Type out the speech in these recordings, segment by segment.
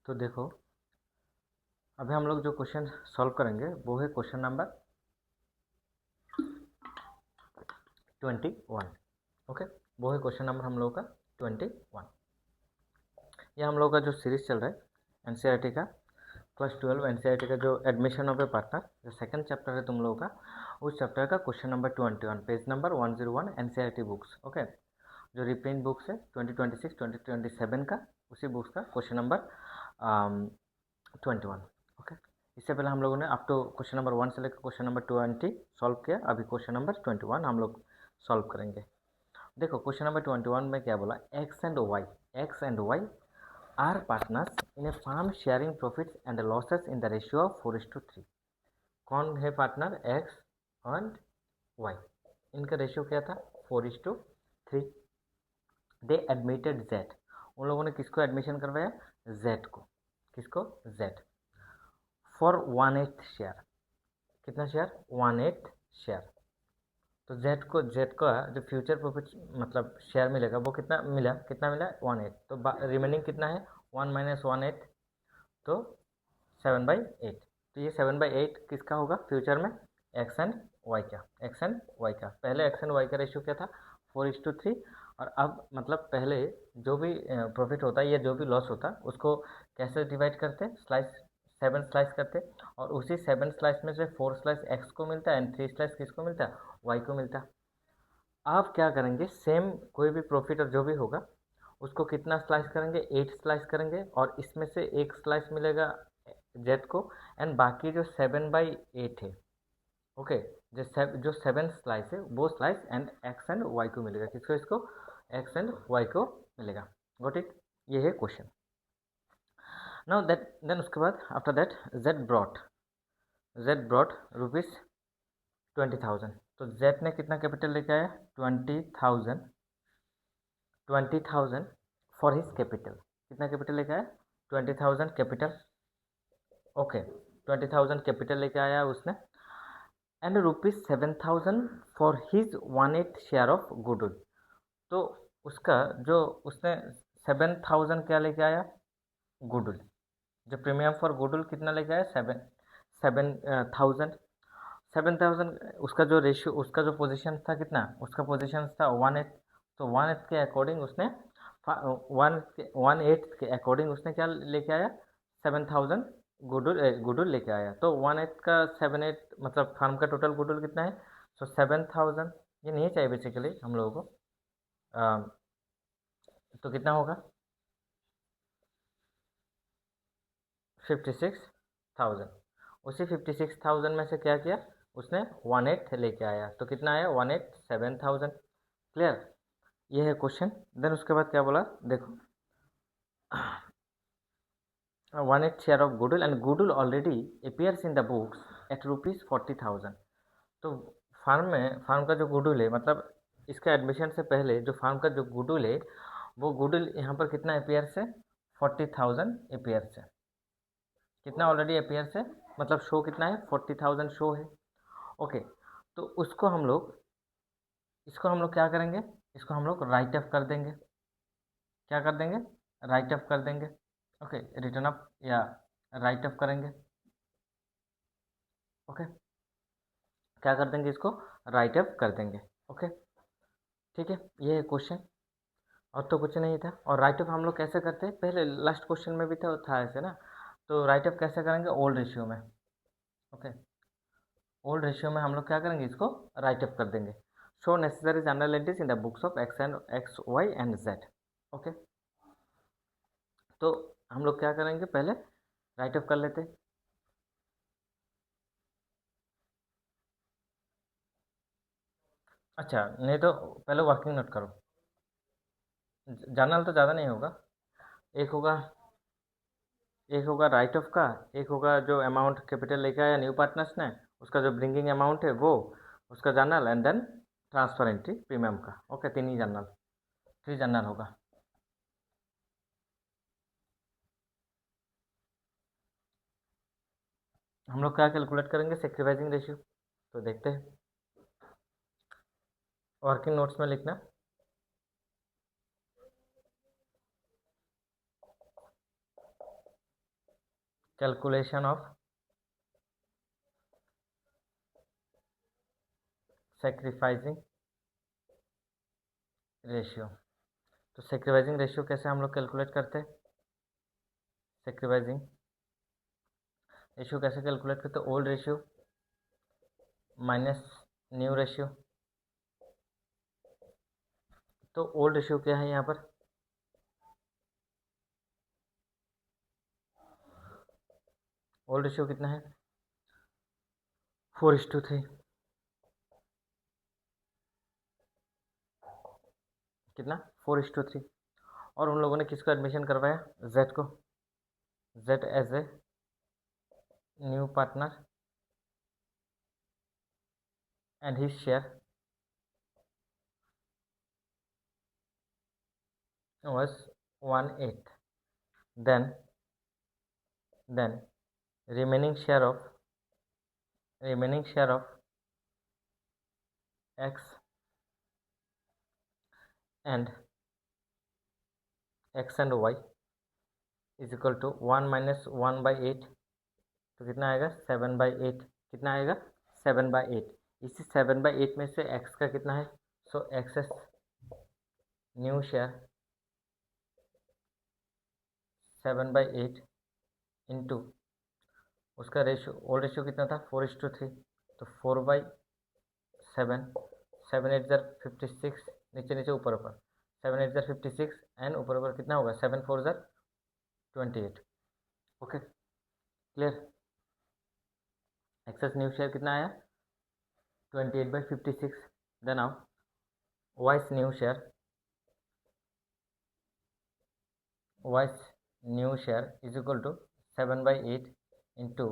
तो देखो, अभी हम लोग जो क्वेश्चन सॉल्व करेंगे वो है क्वेश्चन नंबर 21। ओके, वो है क्वेश्चन नंबर हम लोग का 21। ये हम लोग का जो सीरीज चल रहा है एनसीईआरटी का क्लास 12 एनसीईआरटी का जो एडमिशन ऑफ ए पार्टनर जो सेकंड चैप्टर है तुम लोगों का, उस चैप्टर का question number 21 page number 101 NCERT books. Okay, जो रिप्रिंट बुक्स है 2026 2027 का, उसी बुक्स का क्वेश्चन नंबर 21। ओके, इससे पहले हम लोगों ने अप टू क्वेश्चन नंबर 1 से लेकर क्वेश्चन नंबर 20 सॉल्व किया। अभी क्वेश्चन नंबर 21 हम लोग सॉल्व करेंगे। देखो क्वेश्चन नंबर 21 में क्या बोला, X and Y are partners in a firm sharing profits and losses in the ratio of 4:3। कौन है पार्टनर, एक्स एंड वाई, इनका रेशियो क्या था, 4:3। दे एडमिटेड जेड, उन लोगों ने किसको एडमिशन करवाया, जेड को। किसको, जेड, फॉर 1/8 शेयर। कितना शेयर, 1/8 शेयर। तो जेड का जो फ्यूचर प्रॉफिट मतलब शेयर मिलेगा वो कितना मिला, 1/8। तो रिमेनिंग कितना है, 1 - 1/8, तो 7/8। तो ये 7/8 किसका होगा फ्यूचर में, एक्स एंड वाई का। पहले एक्स एंड वाई का रेशियो क्या था, 4:3। और अब मतलब पहले जो भी प्रॉफिट होता है या जो भी लॉस होता है उसको कैसे डिवाइड करते हैं, 7 स्लाइस करते हैं। और उसी 7 स्लाइस में से 4 स्लाइस एक्स को मिलता है एंड 3 स्लाइस किसको मिलता है, वाई को मिलता है। आप क्या करेंगे, सेम कोई भी प्रॉफिट और जो भी होगा उसको कितना स्लाइस करेंगे, 8 स्लाइस करेंगे। और इसमें से एक स्लाइस मिलेगा जेड को एंड बाकी जो 7/8 है, ओके, जो 7 स्लाइस है वो slice and X and Y को मिलेगा। किसको, इसको एक्स एंड वाई को मिलेगा। गॉट इट, ये है क्वेश्चन। नाउ दैट देन उसके बाद after that Z brought rupees 20,000। तो जेड ने कितना कैपिटल लेके आया, 20,000 फॉर हिज कैपिटल। कितना कैपिटल लेके आया, 20,000 कैपिटल। ओके, 20,000 कैपिटल लेके आया उसने and ₹7,000 for his 1/8 share of goodwill. तो उसका जो उसने 7,000 क्या लेके आया, गुडविल। जो प्रीमियम फॉर गुडविल कितना लेके आया, 7,000। 7,000 उसका जो रेशियो, उसका जो पोजीशन था कितना, उसका पोजीशन था 1/8। तो 1/8 के अकॉर्डिंग उसने 1/8 के अकॉर्डिंग उसने क्या लेके आया, 7,000 गुडविल लेके आया। तो 1/8 का 7/8 मतलब फार्म का टोटल गुडविल कितना है, सो 7,000। ये नहीं चाहिए बेसिकली हम लोगों को। तो कितना होगा, 56,000। उसी 56,000 में से क्या किया उसने, 1/8 लेके आया। तो कितना आया, 1/8 7,000। क्लियर, ये है क्वेश्चन। देन उसके बाद क्या बोला, देखो 1/8 share of goodwill and goodwill already appears in the books at ₹40,000। तो फार्म का जो गुडविल है, मतलब इसका एडमिशन से पहले जो फार्म का जो गुडविल है वो गुडविल यहाँ पर कितना अपीयर्स है, 40,000 अपीयर्स है। कितना ऑलरेडी अपीयर्स है, मतलब शो कितना है, 40,000 शो है। ओके, तो इसको हम लोग क्या करेंगे, इसको हम लोग राइट ऑफ कर देंगे। क्या कर देंगे, राइट ऑफ कर देंगे। ओके, रिटर्न अप या राइट ऑफ करेंगे। ओके, क्या कर देंगे, इसको राइट ऑफ कर देंगे। ओके, ठीक है, ये है क्वेश्चन। और तो कुछ नहीं था। और राइट ऑफ हम लोग कैसे करते हैं, पहले लास्ट क्वेश्चन में भी था ऐसे ना। तो राइट ऑफ कैसे करेंगे, ओल्ड रेशियो में। ओके, ओल्ड रेशियो में हम लोग क्या करेंगे, इसको राइट अप कर देंगे। Show necessary journal entries in the books of X Y and Z. Okay, तो हम लोग क्या करेंगे, पहले राइट अप कर लेते। अच्छा, नहीं तो पहले वर्किंग नोट करो। जनरल तो ज़्यादा नहीं होगा। एक होगा एक होगा राइट ऑफ का, एक होगा जो अमाउंट कैपिटल लेके आया न्यू पार्टनर्स ने, उसका जो ब्रिंगिंग अमाउंट है वो, उसका journal and then transfer entry premium का। ओके, तीन ही जनरल, 3 जनरल होगा। हम लोग क्या कैलकुलेट करेंगे, सेक्रीफाइसिंग रेशियो। तो देखते हैं, वर्किंग नोट्स में लिखना। Calculation of sacrificing ratio. तो सेक्रीफाइसिंग रेशियो कैसे हम लोग कैलकुलेट करते हैं? सेक्रीफाइसिंग रेशियो कैसे कैलकुलेट करते हैं? Old ratio minus new ratio. तो ओल्ड रेशियो क्या है यहाँ पर? ओल्ड रेशियो कितना है? 4:3। कितना? 4:3। और उन लोगों ने किसको एडमिशन करवाया? जेड को। Z as a new partner and his share was 1/8. Then remaining share of x and y is equal to 1 minus 1/8। तो कितना आएगा? 7/8। कितना आएगा? 7/8। इसी 7/8 में से x का कितना है? सो एक्सेस न्यू शेयर 7/8 इंटू उसका रेशियो, ओल्ड रेशियो कितना था? 4:3। तो 4/7। 7 8 ज़र 56। नीचे नीचे ऊपर ऊपर 7 8 ज़र 56 एंड ऊपर ऊपर कितना होगा? 7 4 ज़र 28। Okay, clear? X's new share कितना आया? 28/56। देन आओ Y's new share is equal to 7/8 into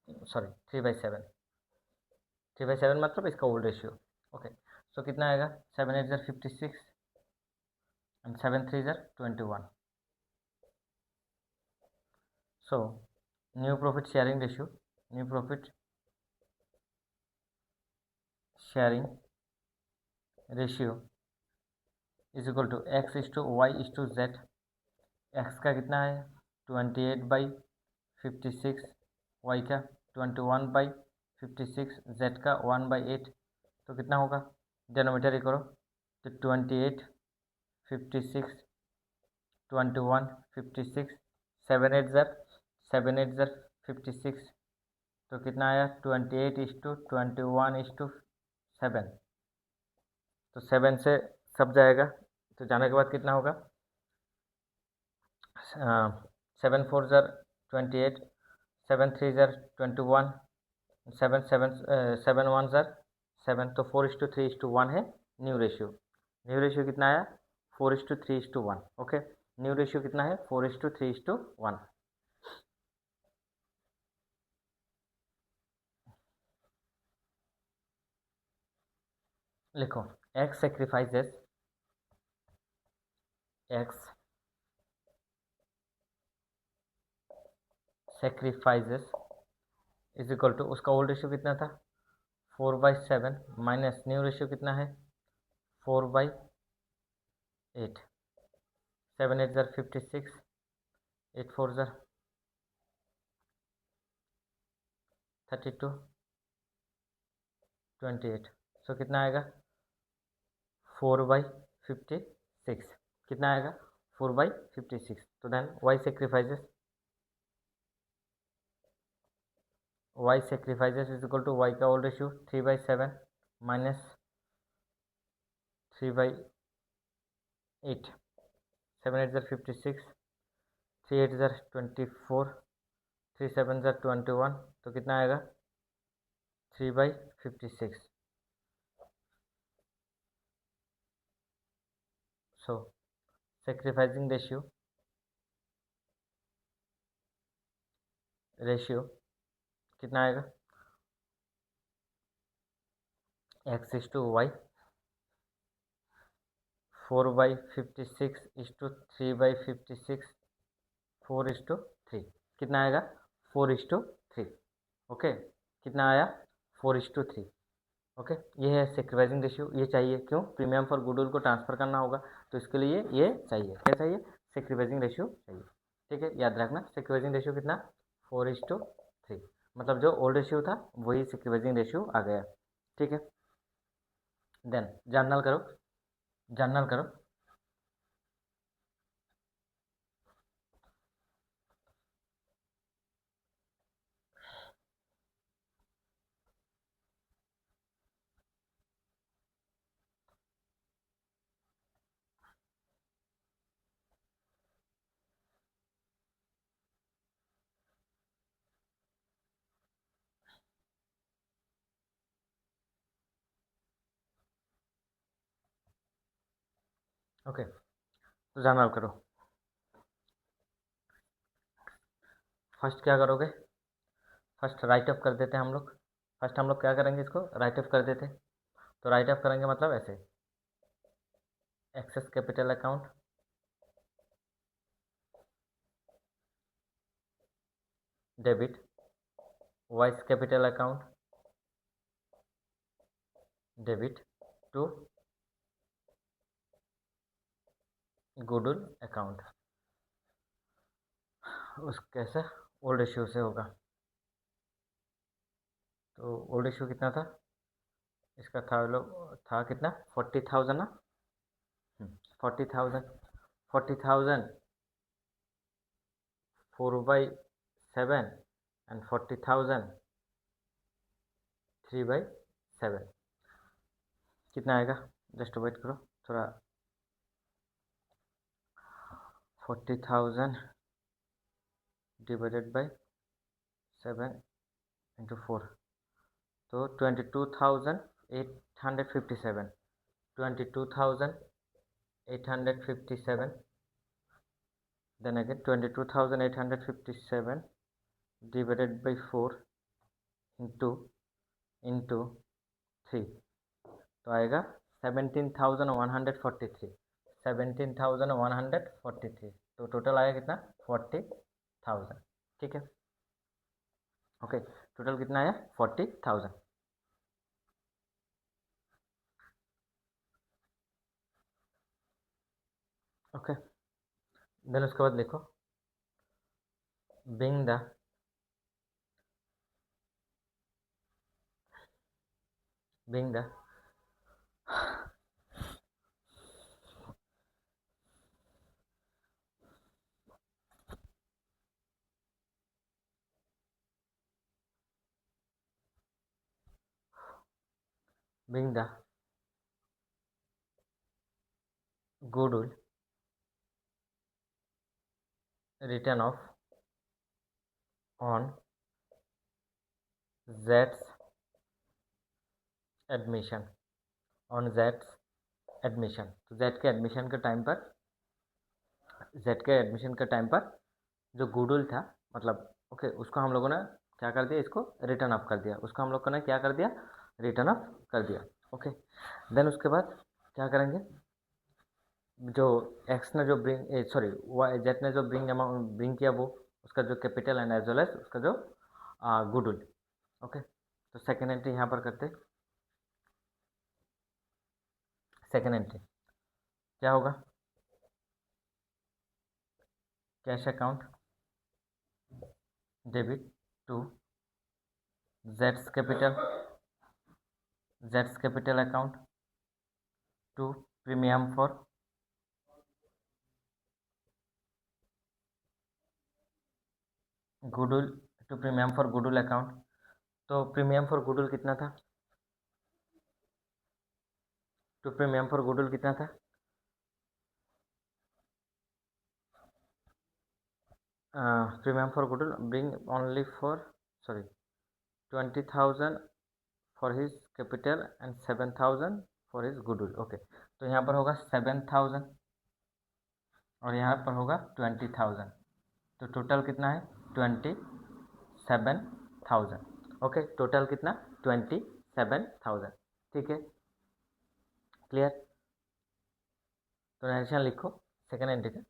3/7। 3/7 मतलब इसका ओल्ड रेशियो। ओके, सो कितना आएगा? 7 8 ज़र 56 एंड 7 3 ज़र 21। So new profit sharing ratio is equal to x is to Y is to Z. X का कितना है? 28/56। वाई का 21/56। जेड का 1/8। तो कितना होगा? डिनोमिनेटर ही करो। तो 28 56 21 56 7 8 ज़र 56। तो कितना आया? 28:21:7। तो 7 से सब जाएगा, तो जाने के बाद कितना होगा? 7 4 ज़र 28, 7 3 ज़र 21, 7 1 ज़र 7। तो 4:3:1 है न्यू रेशियो। न्यू रेशियो कितना आया? 4:3:1। ओके, न्यू रेशियो कितना है? 4:3:1। लिखो x sacrifices is equal to उसका ओल्ड रेशियो कितना था? 4/7 माइनस न्यू रेशियो कितना है? 4/8। 7 8 ज़र 56, 8 4 ज़र 32, 28। सो कितना आएगा? 4/56। कितना आएगा? 4/56। तो then y sacrifices is equal to y का ओल्ड रेशियो 3/7 माइनस 3/8। 7 8 ज़र 56, 3 8 ज़र 24, 3 7 ज़र 21। तो कितना आएगा? 3/56। सो सेक्रीफाइसिंग रेशियो कितना आएगा? x is to Y 4/56 is to 3/56 4:3। कितना आएगा? 4:3। ओके, कितना आया? 4:3। ओके, ये है सेक्रीफाइसिंग रेशियो। ये चाहिए क्यों? प्रीमियम फॉर गुडविल को ट्रांसफर करना होगा, तो इसके लिए ये चाहिए। क्या चाहिए? सेक्रीफाइसिंग रेशियो चाहिए। ठीक है, याद रखना सिक्वेंसिंग रेशियो कितना 4:3, मतलब जो ओल्ड रेशियो था वही सिक्वेंसिंग रेशियो आ गया। ठीक है, देन जर्नल करो, जर्नल करो। ओके, तो जर्नल करो। फर्स्ट क्या करोगे, फर्स्ट राइट अप कर देते हैं हम लोग। फर्स्ट हम लोग क्या करेंगे, इसको राइट अप कर देते। तो राइट अप करेंगे मतलब ऐसे, X's capital account, debit, Y's capital account, debit to goodwill account. उस कैसे ओल्ड इश्यू से होगा, तो ओल्ड इश्यू कितना था इसका, था लोग था कितना 40,000 ना, 40,000, 40,000 4/7 एंड 40,000 3/7, कितना आएगा, जस्ट वेट करो थोड़ा। 40,000 डिवाइडेड बाई 7 × 4, तो 22,857, 22,857, then again 22,857 divided by 4 into 3, तो आएगा 17,143, 17,143, तो टोटल आया कितना 40,000। ठीक है, ओके, टोटल कितना आया 40,000। ओके, देन उसके बाद लिखो being the being the being the goodwill written off on Z's admission, on Jades admission, तो जेड के एडमिशन के टाइम पर, जेड के एडमिशन के टाइम पर जो गुडविल था, मतलब ओके, उसको हम लोगों ने क्या कर दिया, इसको रिटर्न अप कर दिया, उसको हम लोग ने क्या कर दिया, रिटर्न अप कर दिया। ओके, देन उसके बाद क्या करेंगे, जो एक्स ने जो ब्रिंग सॉरी जेड ने जो ब्रिंग अमाउंट ब्रिंग किया, वो उसका जो capital and as well as उसका जो गुडविल। ओके, तो सेकेंड एंट्री यहाँ पर करते, सेकेंड एंट्री क्या होगा, कैश अकाउंट डेबिट टू जेड्स capital account to premium for goodwill, to premium for goodwill account. तो प्रीमियम फॉर गुडविल कितना था, टू प्रीमियम फॉर गुडविल कितना था, premium for goodwill bring only for sorry 20,000 for his capital and 7,000 for his goodwill. Okay, तो यहाँ पर होगा 7,000 और यहाँ पर होगा 20,000, तो टोटल कितना है 27,000। ओके, टोटल कितना 27,000। ठीक है, क्लियर, तो नरेशन लिखो सेकेंड एंट्री का,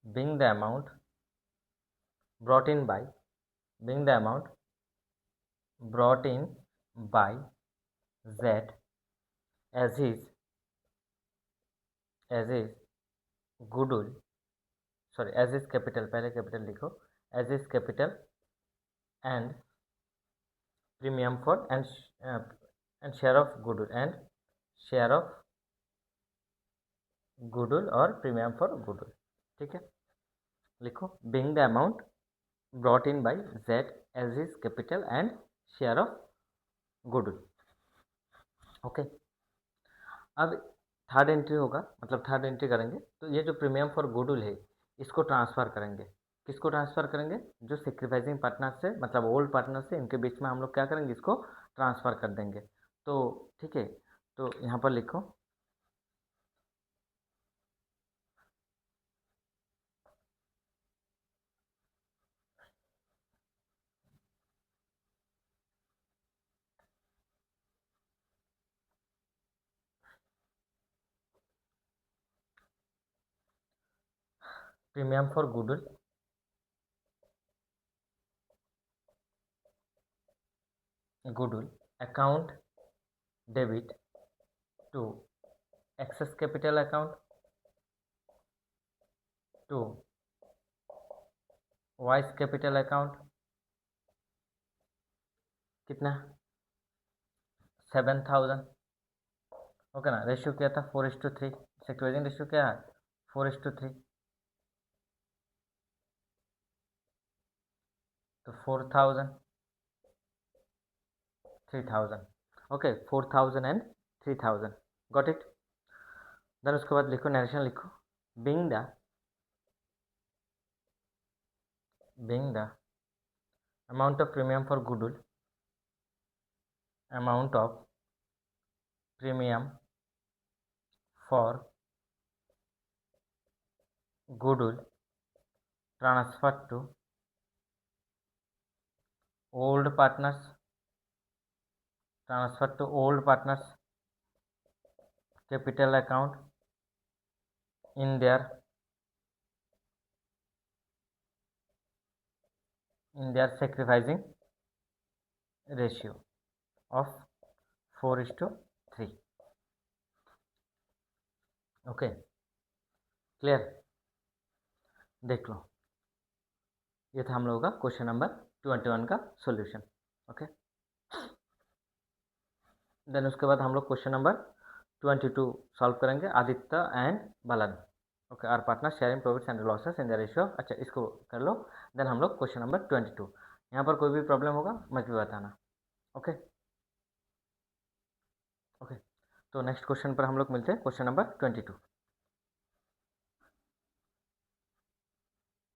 being the amount brought in by, being the amount brought in by Z as his goodwill, sorry as his capital, पहले कैपिटल लिखो, as his capital and premium for and share of goodwill, and share of goodwill और premium for goodwill. ठीक है, लिखो being the amount brought in by Z as his capital and share of goodwill. Okay, अब third entry होगा, मतलब third entry करेंगे तो ये जो प्रीमियम फॉर गुडविल है इसको ट्रांसफ़र करेंगे। किसको ट्रांसफ़र करेंगे? जो सेक्रीफाइसिंग पार्टनर से, मतलब ओल्ड पार्टनर से, इनके बीच में हम लोग क्या करेंगे, इसको ट्रांसफ़र कर देंगे। तो ठीक है, तो यहाँ पर लिखो premium for goodwill, goodwill account debit to X's capital account to Y's capital account, कितना 7,000। ओके ना, रेशियो क्या था 4:3, सेक्रीफाइसिंग रेशियो क्या है 4:3, तो 4,000 3,000। Okay, 4,000 and 3,000, got it. Then उसके बाद लिखो नरेशन, लिखो being the amount of premium for goodwill, amount of premium for goodwill transferred to old partners, capital account in their sacrificing ratio of 4:3। Okay, clear? देख लो, ये था हम लोगों का क्वेश्चन नंबर 21 का सॉल्यूशन। ओके, देन उसके बाद हम लोग क्वेश्चन नंबर 22 सॉल्व करेंगे, Aditya and Balan. Okay, are partner sharing profits and losses in the ratio. अच्छा, इसको कर लो। देन हम लोग क्वेश्चन नंबर 22, यहाँ पर कोई भी प्रॉब्लम होगा मुझे भी बताना। ओके ओके, तो नेक्स्ट क्वेश्चन पर हम लोग मिलते हैं, क्वेश्चन नंबर 22।